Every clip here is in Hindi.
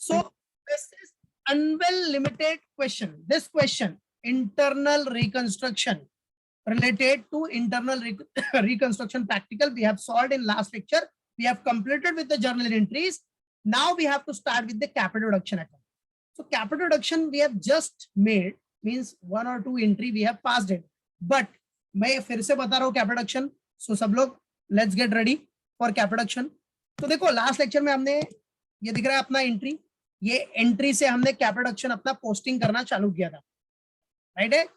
So this is unwell limited question. This question, internal reconstruction, related to internal reconstruction practical, we have solved in last lecture. We have completed with the journal entries. Now we have to start with the capital reduction account. So capital reduction we have just made, means 1 or 2 entry we have passed it. But मैं फिर से बता रहा हूँ capital reduction. So सब लोग let's get ready for capital reduction. तो देखो लास्ट लेक्चर में हमने ये दिख रहा है अपना एंट्री, ये एंट्री से हमने कैपिटल रिडक्शन अपना पोस्टिंग करना चालू किया था, राइट है।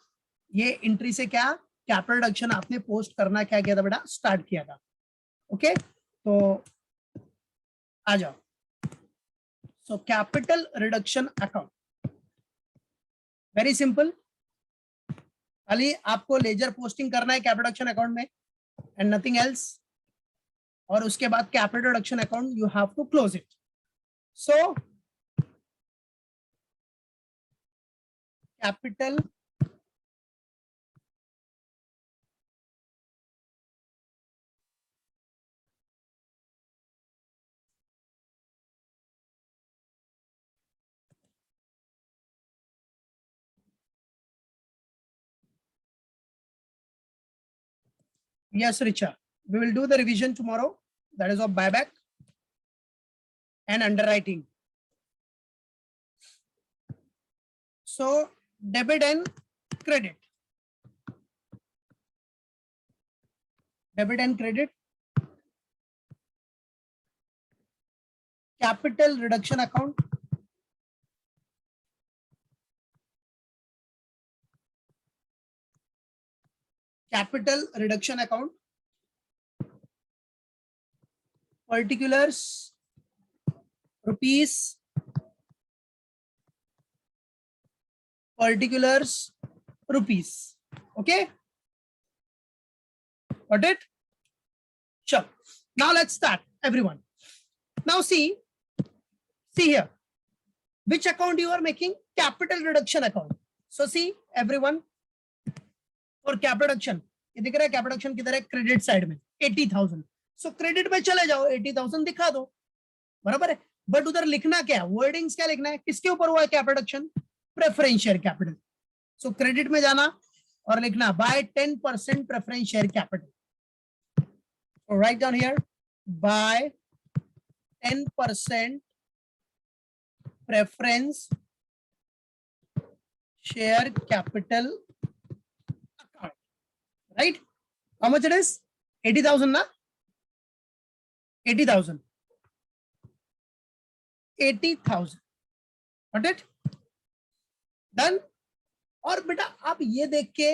ये एंट्री से क्या कैपिटल रिडक्शन आपने पोस्ट करना क्या किया था बेटा, स्टार्ट किया था। ओके तो आ जाओ। So capital reduction account very simple, खाली आपको लेजर पोस्टिंग करना है कैपिटल रिडक्शन अकाउंट में एंड नथिंग एल्स, और उसके बाद capital reduction account you have to close it. So capital yes Richa, we will do the revision tomorrow, that is of buyback and underwriting. So debit and credit, debit and credit, capital reduction account, capital reduction account, particulars rupees, particulars rupees. Okay, got it? Sure. Now let's start, everyone. Now see here, which account you are making? Capital reduction account. So see everyone, for capital reduction ये दिख रहा है, कैपिटल रिडक्शन किधर है, क्रेडिट साइड में 80,000. सो क्रेडिट में चले जाओ, 80,000 दिखा दो, बराबर है। बट उधर लिखना क्या है, वर्डिंग्स क्या लिखना है, किसके ऊपर हुआ है capital reduction, preference share capital. So credit में जाना और लिखना by 10% preference share capital. Write down here by 10% preference share capital account, right? How much it is? 80,000 na? 80,000. 80,000. Got it? Done? और बेटा आप ये देख के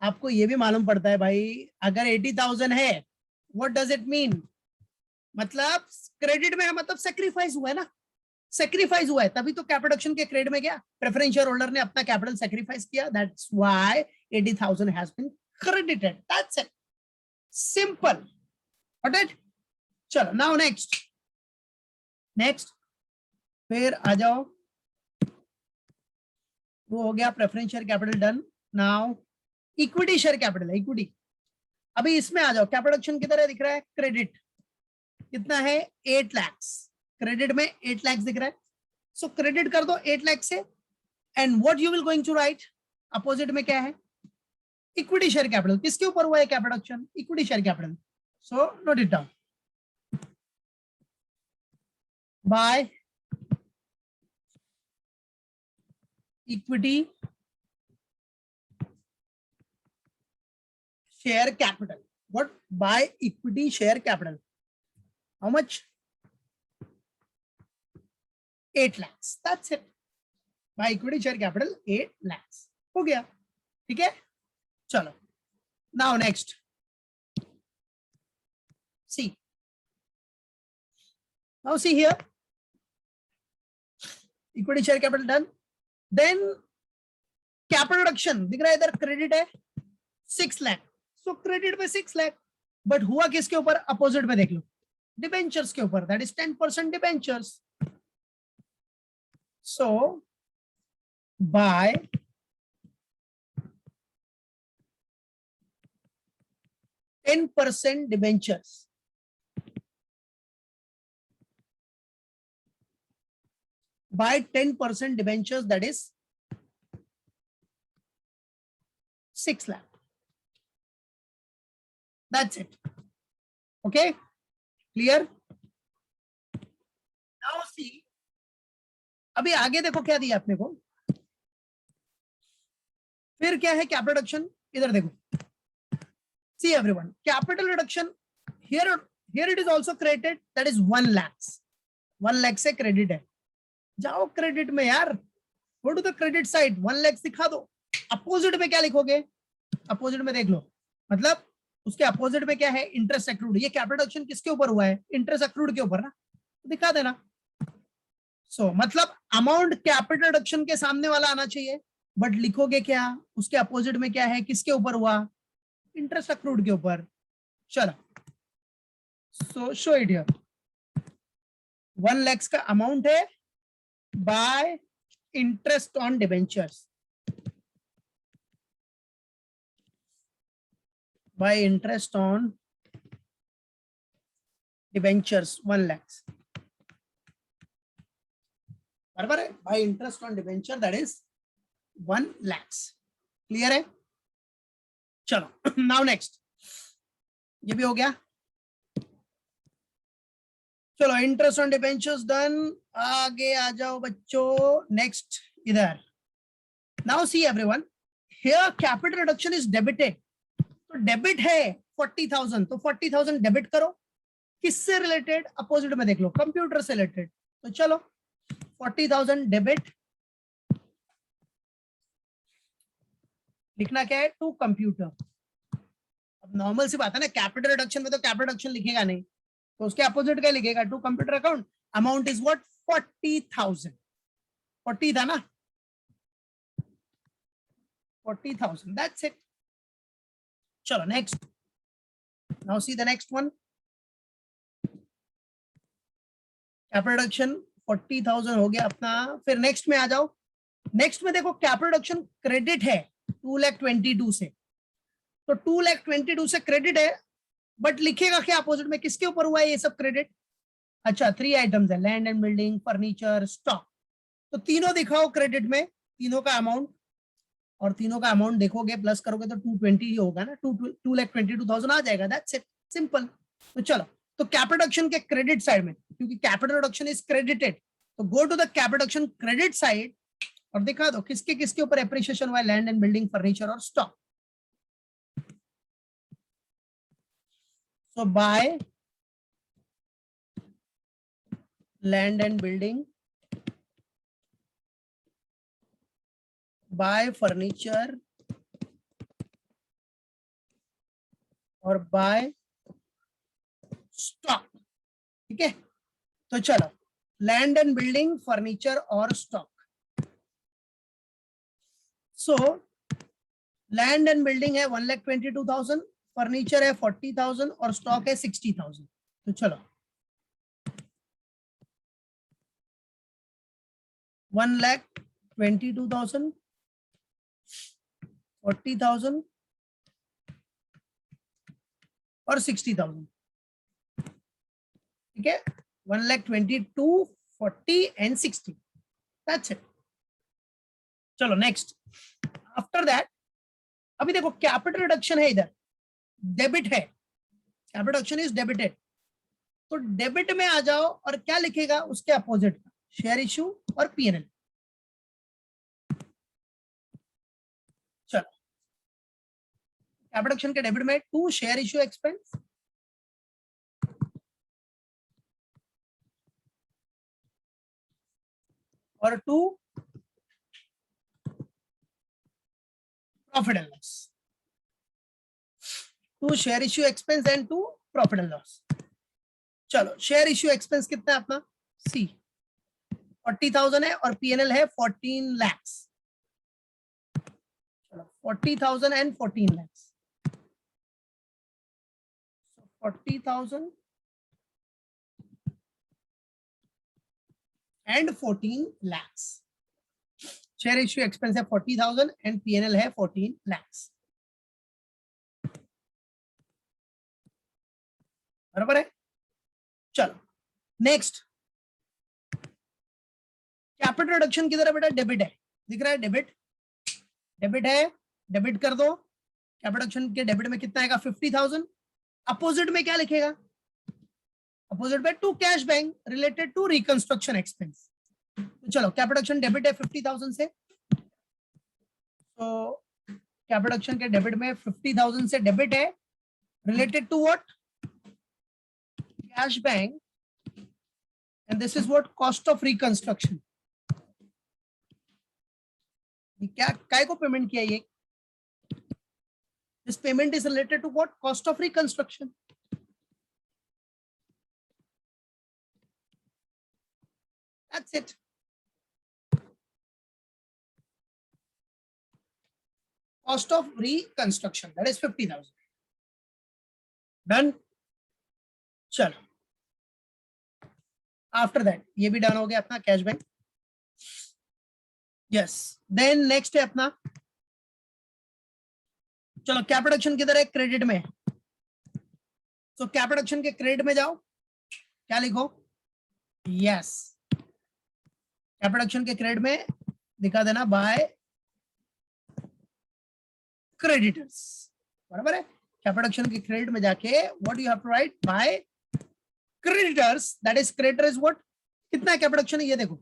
आपको ये भी मालूम पड़ता है भाई, अगर 80,000 है, what does it mean? मतलब क्रेडिट में है, मतलब सेक्रीफाइस हुआ है ना, सेक्रीफाइस हुआ है, तभी तो कैपिटल रिडक्शन के क्रेडिट में गया, प्रेफरेंस शेयर होल्डर ने अपना कैपिटल सेक्रीफाइस किया, that's why 80,000 has been credited, that's it, simple. Got it? चलो नाउ नेक्स्ट फिर आ जाओ, वो हो गया preference share capital done. Now equity share capital, equity, अभी इसमें आ जाओ, कैपिटल रिडक्शन किधर है, दिख रहा है क्रेडिट, कितना है 8 लाख, क्रेडिट में 8 लाख दिख रहा है। सो क्रेडिट कर दो 8 लाख से, and what you will going to write, opposite में क्या है, इक्विटी शेयर कैपिटल। किसके ऊपर हुआ है capital reduction, equity share capital. So note it down, by equity share capital, what, by equity share capital, how much, 8 lakhs, that's it, by equity share capital 8 lakhs हो गया, ठीक है। चलो now next, see here, equity share capital done, then capital reduction दिख रहा है इधर, क्रेडिट है 6 लाख, सो क्रेडिट में 6 लाख, बट हुआ किसके ऊपर, अपोजिट में देख लो, डिबेंचर्स के ऊपर, that is 10% debentures. So by 10% debentures, by 10% debentures, that is 6 lakh. That's it. Okay, clear? Now see, अभी आगे देखो क्या दिया अपने को, फिर क्या है कैपिटल रिडक्शन, इधर देखो. See everyone, capital reduction here it is also credited, that is 1 lakhs. 1 lakh से क्रेडिट है. जाओ क्रेडिट में यार, go to the credit side, 1 lakh दिखा दो. अपोजिट में क्या लिखोगे, अपोजिट में देख लो, मतलब उसके अपोजिट में क्या है, इंटरेस्ट अक्रूड. ये कैपिटल रिडक्शन किसके ऊपर हुआ है, इंटरेस्ट अक्रूड के ऊपर ना, दिखा देना. सो मतलब अमाउंट कैपिटल रिडक्शन के सामने वाला आना चाहिए, बट लिखोगे क्या, उसके अपोजिट में क्या है, किसके ऊपर हुआ, इंटरेस्ट अक्रूड के ऊपर. चलो, सो शो इट हियर. 1 lakhs का अमाउंट है bye interest on debentures, bye interest on debentures 1 lakhs. बराबर है, bye interest on debenture that is 1 lakhs. Clear है? चलो नाउ नेक्स्ट, ये भी हो गया. चलो इंटरेस्ट ऑन डिबेंचर्स डन. आगे आ जाओ बच्चों, नेक्स्ट इधर. Now see everyone, here capital reduction is debited. तो डेबिट है 40,000, तो 40,000 डेबिट करो. किससे रिलेटेड, अपोजिट में देख लो, कंप्यूटर से रिलेटेड. तो चलो 40,000 डेबिट, लिखना क्या है, टू कंप्यूटर. अब नॉर्मल सी बात है ना, कैपिटल रिडक्शन में तो कैपिटल रिडक्शन लिखेगा नहीं, तो उसके अपोजिट क्या लिखेगा, to computer account. Amount is what, 40,000. 40 था ना, 40,000. That's it. चलो next. Now see the next one. Capital reduction 40,000 हो गया अपना. फिर नेक्स्ट में आ जाओ. नेक्स्ट में देखो कैपिटल रिडक्शन क्रेडिट है 2,22,000 से. तो 2,22,000 से क्रेडिट है, बट लिखेगा क्या अपोजिट में, किसके ऊपर हुआ है ये सब क्रेडिट. अच्छा 3 आइटम्स है, land and building, furniture, stock. तो तीनों दिखाओ क्रेडिट में, तीनों का अमाउंट, और तीनों का अमाउंट देखोगे प्लस करोगे तो 220 होगा ना, 2,22,000 आ जाएगा. That's it, simple. तो चलो, तो कैपिटल रिडक्शन के क्रेडिट साइड में, क्योंकि कैपिटल रिडक्शन इज क्रेडिटेड, तो go to the capital reduction credit side और दिखा दो किसके किसके ऊपर एप्रिसिएशन हुआ है, लैंड एंड बिल्डिंग, फर्नीचर और stock. So buy land and building, buy furniture और buy stock. ठीक है, तो चलो लैंड एंड बिल्डिंग, फर्नीचर और stock. So land and building है 1,22,000, फर्नीचर है 40,000 और स्टॉक है 60,000. तो चलो 1,22,000, 40,000 और 60,000. ठीक है, 1,22,000, 40 एंड 60. That's it. चलो नेक्स्ट. आफ्टर दैट अभी देखो कैपिटल रिडक्शन है, इधर डेबिट है, कैपिटल रिडक्शन इज डेबिटेड. तो डेबिट में आ जाओ और क्या लिखेगा उसके अपोजिट, शेयर इश्यू और पीएनएल. चलो कैपिटल रिडक्शन के डेबिट में 2 शेयर इश्यू एक्सपेंस और 2 profit and loss. 2 share issue expense and 2 profit and loss. चलो शेयर इश्यू एक्सपेंस कितना है अपना, सी 40,000 है और पीएनएल है 14 lakhs. चलो 40,000 and 14 lakhs. 40,000 and 14 lakhs. Share issue expense है 40,000 एंड पीएनएल है 14 lakhs. बराबर है. चलो नेक्स्ट, कैपिटल रिडक्शन किधर है बेटा? डेबिट है, दिख रहा है डेबिट, डेबिट है, डेबिट कर दो। कैपिटल रिडक्शन के डेबिट में कितना आएगा? 50,000। अपोजिट में क्या लिखेगा? अपोजिट में to cash bank related to reconstruction expense. तो चलो कैपिटल रिडक्शन डेबिट है 50,000 से, तो कैपिटल रिडक्शन के डेबिट में 50,000 से डेबिट है related to what? Cash bank, and this is what? Cost of reconstruction. क्या काय को पेमेंट किया ये? This payment is related to what? Cost of reconstruction. That's it. Cost of reconstruction, that is 50,000. Done. चलो, आफ्टर दैट ये भी डन हो गया अपना cash bank. Yes, then next है अपना, चलो कैपिटल रिडक्शन किधर है? क्रेडिट में। तो कैपिटल रिडक्शन के क्रेडिट में जाओ, क्या लिखो? यस, कैपिटल रिडक्शन के क्रेडिट में दिखा देना बाय क्रेडिटर्स, बराबर है। कैपिटल रिडक्शन के क्रेडिट में जाके what you have to write? By creditors, that is creditor is what? कितना है कैपिटल रिडक्शन? ये देखो,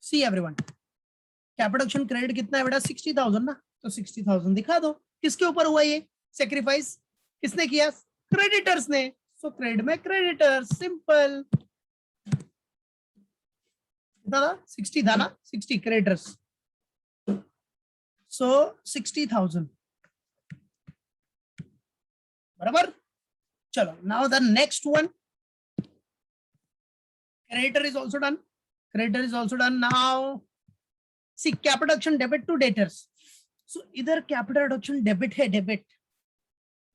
see everyone, capital reduction credit कितना है बेटा? 60,000 ना, तो 60,000 दिखा दो। किसके ऊपर हुआ ये सेक्रीफाइस? किसने किया? क्रेडिटर्स ने। सो क्रेडिट में क्रेडिटर्स, सिंपल। कितना था? 60 था ना, 60 क्रेडिटर्स, सो 60,000, बराबर। चलो, now the next one, creditor is also done, creditor is also done. Now see capital reduction debit to debtors, so इधर capital reduction debit है, debit,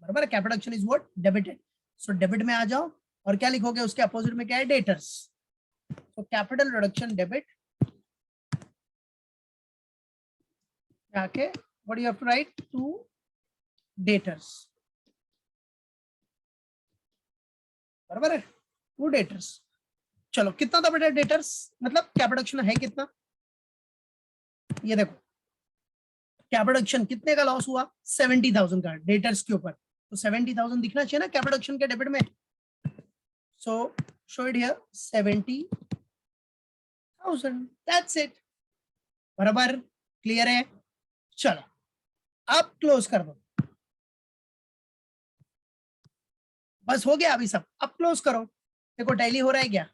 बराबर। capital reduction is what? Debited, so debit में आ जाओ और क्या लिखोगे? उसके अपोजिट में क्या है? debtors, so capital reduction debit जाके what you have to write? to debtors, बराबर है, to debtors। चलो, कितना था बेटा डेटर्स? मतलब कैपिटल रिडक्शन है कितना? ये देखो, कैपिटल रिडक्शन कितने का लॉस हुआ? 70,000 का डेटर्स के ऊपर, तो 70,000 दिखना चाहिए ना कैपिटल रिडक्शन के डेबिट में। सो show it here 70,000, that's it, बराबर। क्लियर है? चलो, अब क्लोज कर दो, बस हो गया अभी सब। अब क्लोज करो, देखो टैली हो रहा है क्या?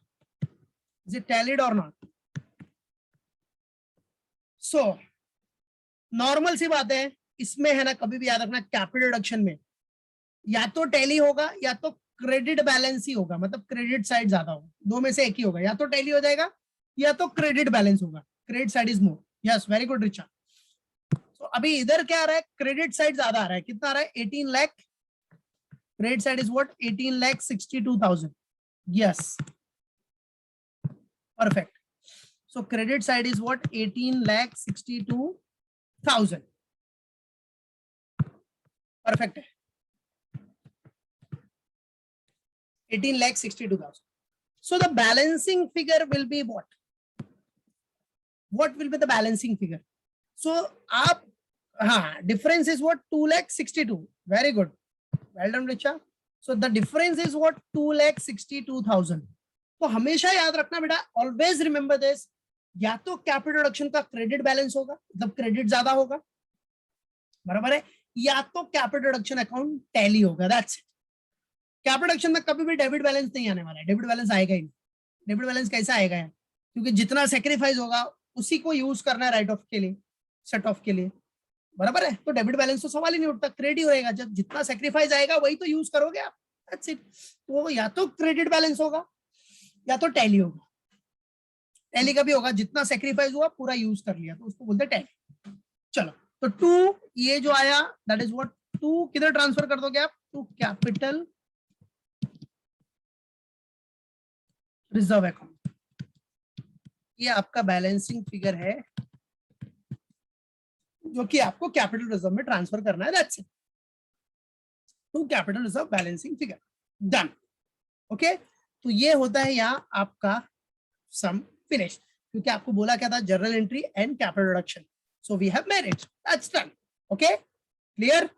Is it tallied or not? So normal सी बात है इसमें, है ना, कभी भी याद रखना कैपिटल रिडक्शन में या तो टैली होगा या तो क्रेडिट बैलेंस ही होगा, मतलब क्रेडिट साइड ज्यादा होगा, दो में से एक ही होगा, या तो टैली हो जाएगा या तो क्रेडिट बैलेंस होगा। Credit side is more, yes, very good Richa. तो अभी इधर क्या आ रहा है? क्रेडिट साइड ज्यादा आ रहा है, कितना आ रहा है? 18 lakh. Credit side is what? 18,62,000, yes, perfect. So credit side is what? 18,62,000, perfect. 18,62,000. So the balancing figure will be what? What will be the balancing figure? So आप, हाँ, difference is what? 2,62,000. Very good, well done Richa. So the difference is what? 2,62,000. तो हमेशा याद रखना बेटा, ऑलवेज रिमेंबर दिस, या तो कैपिटल रिडक्शन का क्रेडिट बैलेंस होगा, मतलब क्रेडिट ज्यादा होगा, बराबर है, या तो कैपिटल रिडक्शन अकाउंट टैली होगा, दैट्स इट। कैपिटल रिडक्शन में कभी भी डेबिट बैलेंस नहीं आने वाला है, डेबिट बैलेंस आएगा ही नहीं। डेबिट बैलेंस कैसा आएगा है? क्योंकि जितना सेक्रीफाइस होगा उसी को यूज करना है राइट ऑफ के लिए, सेट ऑफ के लिए, बराबर है। तो डेबिट बैलेंस तो सवाल ही नहीं उठता, क्रेडिट रहेगा, जब जितना सेक्रीफाइस आएगा वही तो यूज करोगे आप, दैट्स इट। तो या तो क्रेडिट बैलेंस होगा या तो टैली होगा। टैली का भी होगा, जितना सेक्रीफाइस हुआ पूरा यूज कर लिया तो उसको बोलते हैं टैली। चलो, तो टू ये जो आया दैट इज व्हाट? टू किधर ट्रांसफर कर दोगे आप? To capital reserve account. ये आपका बैलेंसिंग फिगर है जो कि आपको कैपिटल रिजर्व में ट्रांसफर करना है, that's it. To capital reserve balancing figure, done. Okay, तो ये होता है यहाँ आपका सम फिनिश। क्योंकि आपको बोला क्या था, journal entry and capital reduction. So we have made it. That's done. Okay, clear.